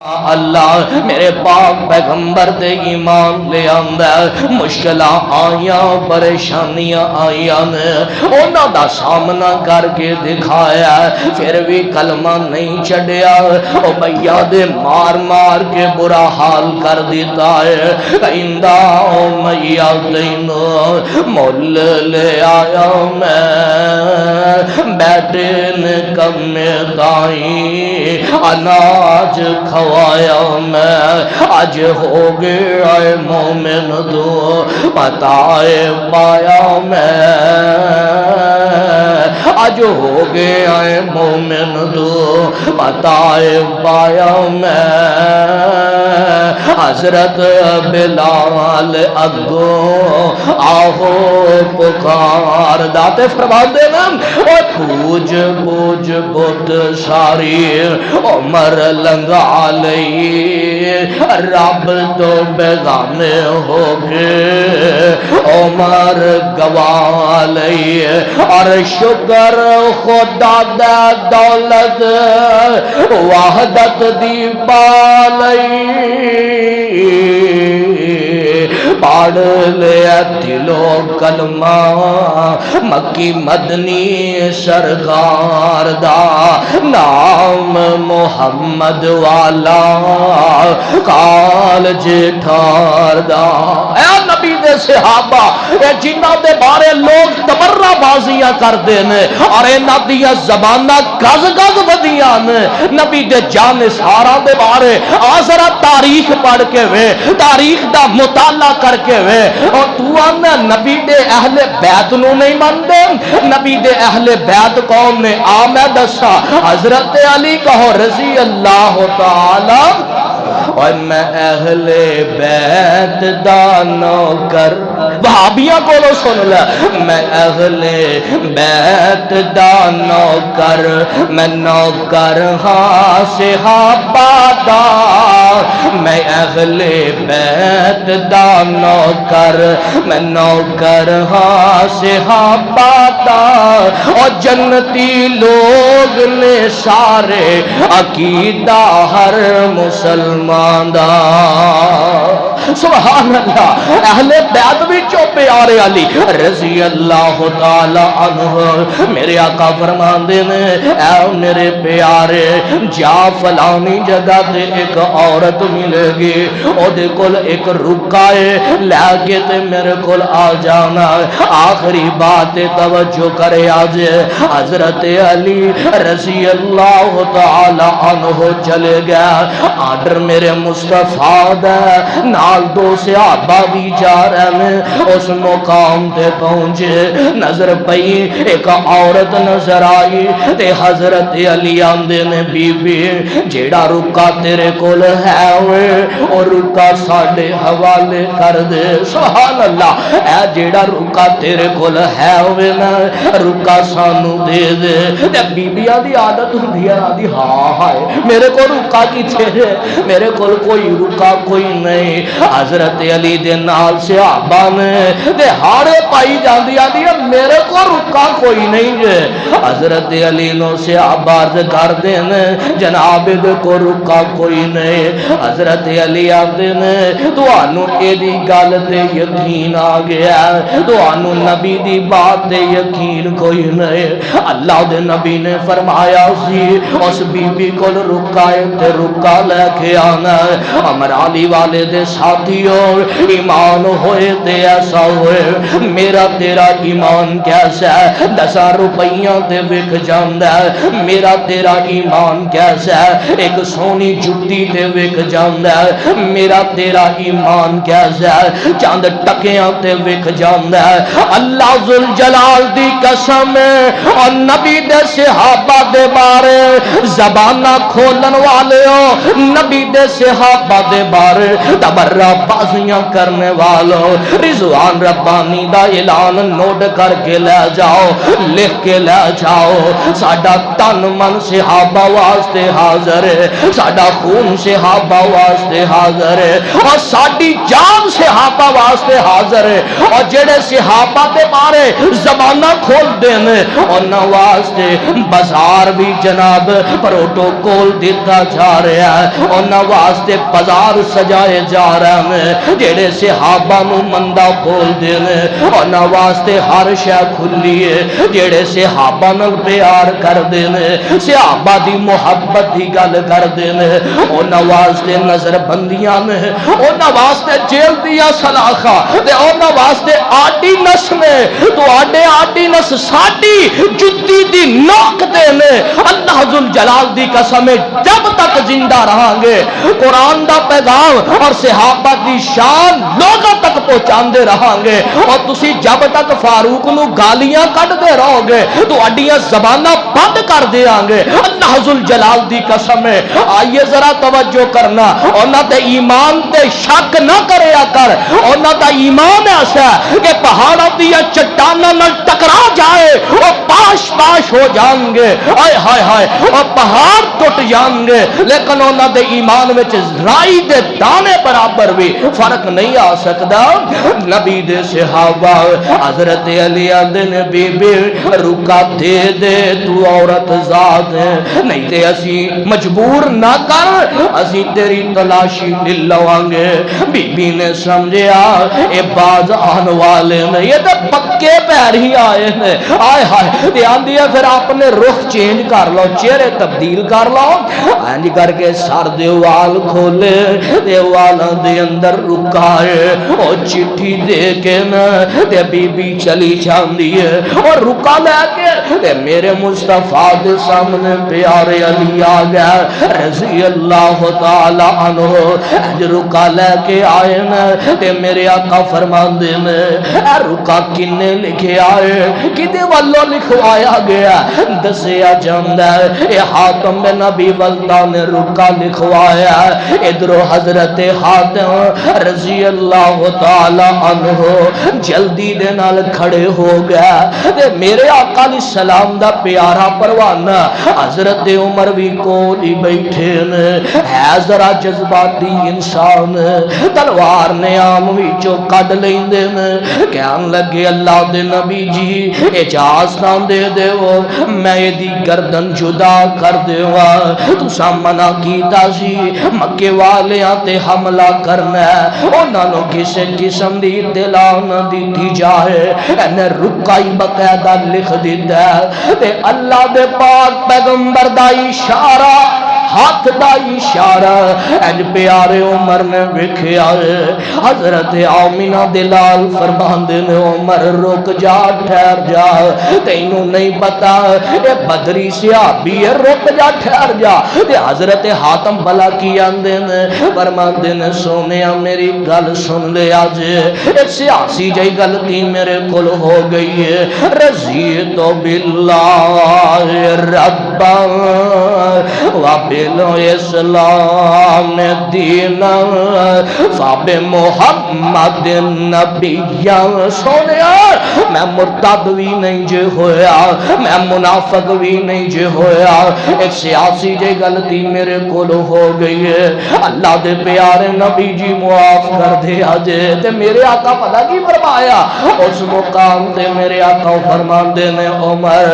اللہ میرے پاک پیغمبر تے ایمان لے آندا مشکلاں آئیاں پریشانیاں آئیاں انہاں دا سامنا کر کے دکھایا پھر بھی کلمہ نہیں چھڈیا او بھیا دے مار مار کے برا حال کر دیتا ہے کہندا او میاں تینوں مول لے آیا میں بیٹے نے کم تائیں اناج کھوایا میں آج ہو گیا مومن تو پتائے پایا میں آج ہو گیا مومن تو پتائے پایا میں حضرت بلال اگوں آہو پکار داتے فرما دینا اور پوج پوج بت ساری عمر لنگا لئی رب تو بیگانے ہو کے عمر گوا لئی اور شکر خدا دا دولت وحدت دی پالئی پاڑ لیا دلو کلمہ مکی مدنی سرکار دا نام محمد والا کال جٹھار دا اے نبی دے صحابہ اے جنہ دے بارے لوگ تبرہ بازیاں کر دینے اور اے نبیہ زبانہ گز گز ودیاں نبی دے جان سارا دے بارے آزرہ تاریخ پڑھ کے وے تاریخ دا مطالعہ کر کے وے اور تو آنا نبی دے اہل بیت نو نہیں مندے نبی دے اہل بیت کون نے آمد دسا حضرت علی کہو رضی اللہ تعالی اور میں اہل بیت دا نوکر وہابیاں کو لو سن لیا میں اہل بیت دا نوکر میں نوکر ہاں صحابہ دا میں اہل بیت دا نوکر میں نوکر ہاں صحابہ دا اور جنتی لوگ نے سارے عقیدہ ہر مسلمان دا سبحان اللہ اہل بیت بھی چوپے آرے علی رضی اللہ تعالی عنہ میرے آقا فرمان دینے اے میرے پیارے جا فلانی جگہ دے ایک عورت ملے گی او دے کل ایک رکائے لیکے تے میرے کل آ جانا آخری بات توجہ کرے آجے حضرت علی رضی اللہ تعالی عنہ چلے گیا آڈر میرے مصطفیٰ دے نال دو صحابہ بھی جا رہے ہیں اس مقام تے پہنچے نظر پئی ایک عورت نظر آئی تے حضرت علی آندے نے بی بی جیڑا رکا تیرے کول ہے ہوئے اور رکا ساڑھے حوالے کر دے سبحان اللہ اے جیڑا رکا تیرے کول ہے ہوئے نا رکا سانو دے دے تے بی بی آدھی عادت ہوں دیا آدھی ہاں ہائے میرے کو رکا کی چھے میرے کول کوئی رکا کوئی نہیں حضرت علی دے نال صحابہ نے دے ہارے پائی جان دیا دیا میرے کو رکا کوئی نہیں ہے حضرت علی نو صحابہ عرض کر دینے جناب دے کو رکا کوئی نہیں حضرت علی آن دینے تو آنو ایدی گال تے یقین آگیا تو آنو نبی دی بات تے یقین کوئی نہیں اللہ دے نبی نے فرمایا سی اس بی بی کو رکائے تے رکا لے کے آنا امر علی والے دے ساتھیوں ایمان ہوئے تے ایسا ہوئے میرا تیرا ایمان کیسا ہے 10 روپیاں تے وک جاندہ ہے میرا تیرا ایمان کیسا ہے ایک سونی جٹی تے وک جاندہ ہے میرا تیرا ایمان کیسا ہے چاند ٹکیاں تے وک جاندہ ہے اللہ ذوالجلال دی قسم اور نبی دے صحابہ دے بارے زبانہ کھولن والے ہو نبی دے صحابہ دے بارے تبر برا بازیاں کرنے والوں، رضوان ربانی دا اعلان نوٹ کر کے لے جاؤ، لکھ کے لے جاؤ۔ ساڈا تن من صحابہ واسطے حاضر ہے، ساڈا خون صحابہ واسطے حاضر ہے، اور ساڈی جان صحابہ واسطے حاضر ہے، اور جڑے صحابہ دے بارے زبانہ کھول دینے انہاں واسطے بازار بھی جناب پروٹوکول دیتا جا رہا ہے، انہاں واسطے بازار سجائے جا رہے ہیں، جڑے صحابہ نو مندہ کھول دینے انہاں واسطے ہر شے کھلی ہے، جڑے صحابہ نال پیار کر دینے، صحابہ دی محبت دی گل کر دینے انہاں واسطے نظر بندیاں نے، انہاں واسطے جیل دیا سلاخا تے انہاں واسطے آٹی نس نے، تو آڈے آٹی نس ساٹی جتی دی نوک دینے۔ اللہ ذوالجلال دی قسم جب تک زندہ رہاں گے قرآن دا پیغام اور صحابہ دی شان لوگوں تک پہنچاندے رہاں گے، اور تسی جب تک فاروق نو گالیاں کٹ دے رہو گے تو اڈیاں زبانہ بند کر دے آنگے۔ اللہ ذوالجلال دی قسم ہے، آئیے ذرا توجہ کرنا، انہاں تے ایمان تے شک نہ کریا کر، انہاں دا ایمان ایسا ہے کہ پہاڑوں دیا چٹانوں نال ٹکرا جائے وہ پاش پاش ہو جان گے، آئے ہائے ہائے، اور پہاڑ ٹوٹ جان گے، لیکن انہاں دے ایمان وچ رائی دے دانے برابر بھی فرق نہیں آ سکتا۔ نبی دے صحابہ حضرت علی آدن بی بی رکا دے دے تو عورت ذات ہے، نہیں تے اسی مجبور نہ کر، اسی تیری تلاشی للوانگے۔ بی بی نے سمجھیا اے باز آن والے میں، یہ تو پکے پیر ہی آئے ہیں، آئے ہائے، دھیان دیا پھر اپنے رخ چینج کر لو، چہرے تبدیل کر لو، اینج کر کے سر دیوال کھولے، دیوالاں دے اندر رکائے، اور چٹھی دے کے نا تے بی بی چلی جاندی ہے، اور رکا لے کے تے میرے مصطفیٰ دے سامنے پیارے علی آ گیا رضی اللہ تعالی عنہ، اینج رکا لے کے آئے نا تے میرے آقا فرمان دے میں اے رکا کنے لکھے آئے، کدے والو لکھوایا گیا، دسیا جاندہ ہے اے حاتم بن ابی بلتہ نے رکا لکھوایا، ادھرو حضرت حاتم رضی اللہ تعالی عنہ جلدی دے نال کھڑے ہو گیا، تے میرے آقا علیہ السلام دا پیارا پروانہ حضرت عمر بھی کولی بیٹھے نے، ہے ذرا جذباتی انسان، تلوار نے آم وچوں کڈ لیندے نے، کہن لگے اللہ دے نبی جی اجازت دے دیو میں دی گردن جدا کر دیوا، تساں منع کیتا سی مکے والیاں تے حملہ کرنا ہے، انہاں نو کسے قسم دی اطلاع نہ دیتی جائے، انہیں رکائی باقاعدہ لکھ دیتا ہے، تے اللہ دے پاک پیغمبر دا اشارہ ہاتھ دا اشارہ انج پیارے عمر نے وکھیا ہے، حضرت آمینہ دلال فرماندے نے عمر رک جا ٹھہر جا، تینوں نہیں پتا اے بدری صحابی ہے، رک جا ٹھہر جا، تے حضرت حاتم بلا کی آندے نے فرماندے نے سونیا میری گل سن لے آج، ایک سیاسی جائی غلطی میرے کل ہو گئی ہے، رضیت باللہ ربا وبالاسلام دینا فاب محمد نبی، سونیا میں مرتد بھی نہیں جے ہویا، میں منافق بھی نہیں جے ہویا، ایک سیاسی جے غلطی میرے کول ہو گئی ہے، اللہ دے پیارے نبی جی معاف کر دے آجے، تے میرے آقا پتہ کی فرمایا اس مقام تے میرے آقا فرمان دے نے عمر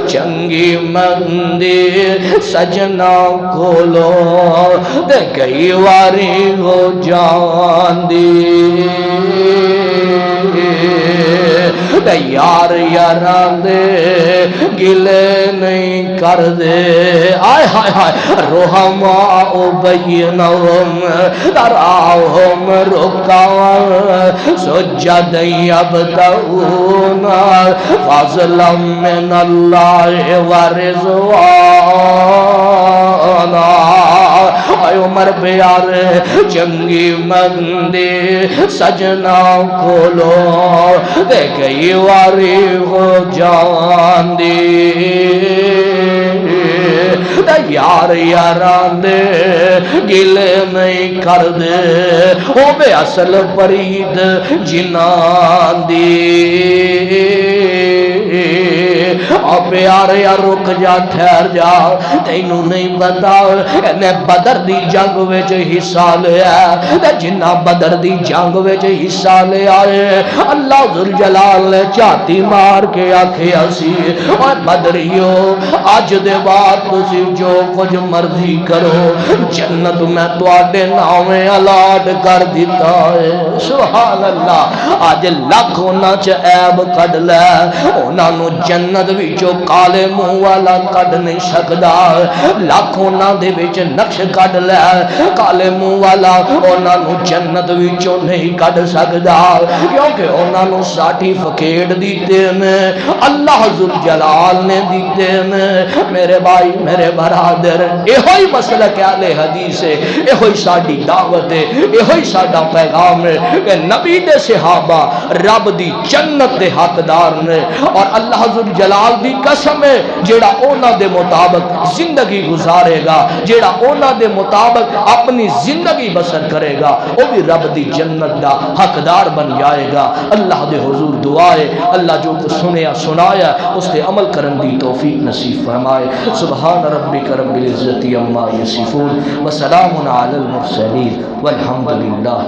چنگی مندی سجنا کولو تے کئی واری ہو جان دی، تے یار یاران دے گلے نہیں کر دے، آئے ہائے ہائے رحماء بینہم تراہم رکعا سجد یبتغون فضلا من اللہ ورضوانا، اے عمر پیار چنگی مندی سجنا کھولو تے کئی واری ہو جان دی یار یاران دے گلے نہیں کر دے او بے اصل پرید جنان دی او پیارے رک جا ٹھہر جا تینوں نہیں پتا انہیں بدر دی جنگ وچ حصہ لیا جنہ بدر دی جنگ وچ حصہ لیا اللہ ذوالجلال نے چاتی مار کے آکھے اسی اور بدریو آج دے بعد تسی جو کچھ مرضی کرو جنت میں تواڈے نامے الاٹ کر دیتا ہے سبحان اللہ آج لاکھ انہاں چ عیب کڈ لے انہاں نو جنت وچوں کالے منہ والا کڈ نہیں سکدا لاکھ انہاں دے وچ نقش کڈ لے کالے منہ والا انہاں نو جنت وچوں نہیں کڈ سکدا کیونکہ انہاں نو سرٹیفکیٹ دیتے نے اللہ ذوالجلال نے دیتے نے میرے بھائی میرے برادر ایہی مسئلہ کیا لے حدیث ہے ایہی ساڈی دعوت ہے ایہی ساڈا پیغام ہے کہ نبی دے صحابہ رب دی جنت دے حقدار نے اور اللہ ذوالجلال دی قسم ہے جیڑا اونا دے مطابق زندگی گزارے گا جیڑا اونا دے مطابق اپنی زندگی بسر کرے گا وہ بھی رب دی جنت دا حقدار بن جائے گا اللہ دے حضور دعائے اللہ جو کچھ سنیا سنایا اس تے عمل کرن دی توفیق نصیب فرمائے سبحان ربک رب العزت عما یصفون وسلام علی المرسلین والحمد للہ